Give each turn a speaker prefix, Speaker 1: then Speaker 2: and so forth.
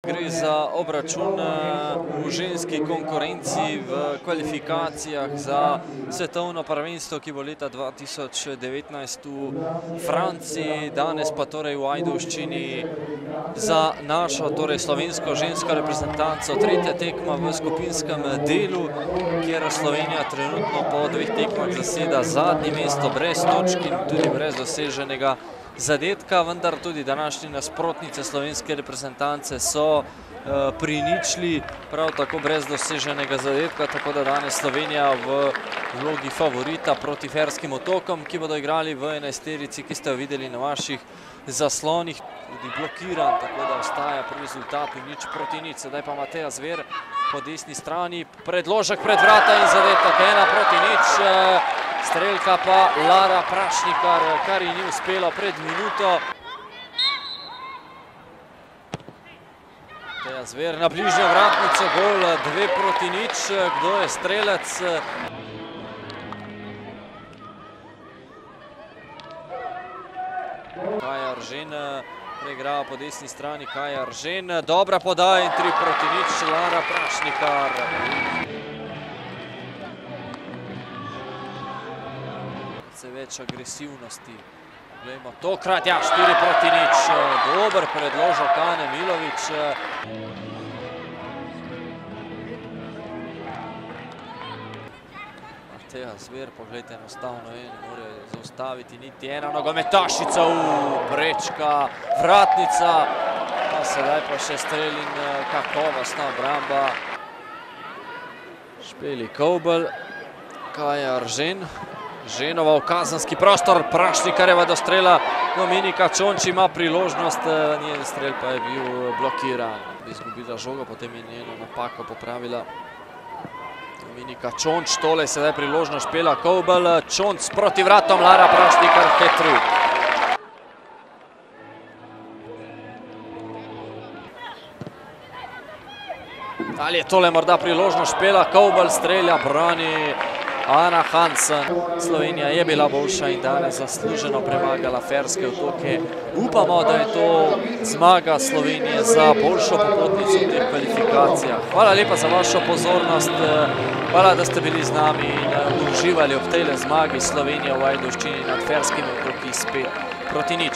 Speaker 1: Gre za obračun v ženski konkurenci v kvalifikacijah za svetovno prvenstvo, ki bo leta 2019 v Franciji, danes pa torej v Ajdovščini za našo, torej slovensko žensko reprezentanco. Tretja tekma v skupinskem delu, kjer Slovenija trenutno po dveh tekmah zaseda zadnje mesto brez točk in tudi brez doseženega zadetka, vendar tudi današnji nasprotnice slovenske reprezentance so priničili prav tako brez doseženega zadetka, tako da danes Slovenija v vlogi favorita proti Ferskim otokom, ki bodo igrali v enajsterici, ki ste jo videli na vaših zaslonih, tudi blokiran, tako da ostaja pri rezultatu 0:0. Sedaj pa Mateja Zver po desni strani, predložek pred vrata in zadetek 1:0. Strelka pa Lara Prašnikar, kar ji ni uspelo pred minuto. Mateja Zver na bližnjo vratnico, gol 2:0. Kdo je strelec? Kaja Eržen preigrava po desni strani, Kaja Eržen, dobra podaja in 3:0, Lara Prašnikar. Več agresivnosti. Glejmo tokrat, ja, 4:0. Dober predložek Ane Milović. Mateja Zver, pogledajte, enostavno je, ne more zaustaviti niti ena nogometašica, prečka, vratnica, pa sedaj pa še strel in kakovostna obramba. Špeli Kovbel, Kaja Eržen. Ženova v kazenski prostor, Prašnikarjeva do strela, Dominika Čonč ima priložnost, njen strel pa je bil blokiran. Izgubila žogo, potem je njeno napako popravila Dominika Čonč, tole je sedaj priložnost Špela Kovbel, Čonč proti vratom, Lara Prašnikar, hat-trick. Ali je tole morda priložnost Špela Kovbel, strelja, brani Ana Hansen. Slovenija je bila boljša in danes zasluženo premagala Ferske otoke. Upamo, da je to zmaga Slovenije za boljšo popotnico v teh kvalifikacijah. Hvala lepa za vašo pozornost. Hvala, da ste bili z nami in uživali ob tejle zmagi Slovenije v Ajdovščini nad Ferskimi otoki 5:0.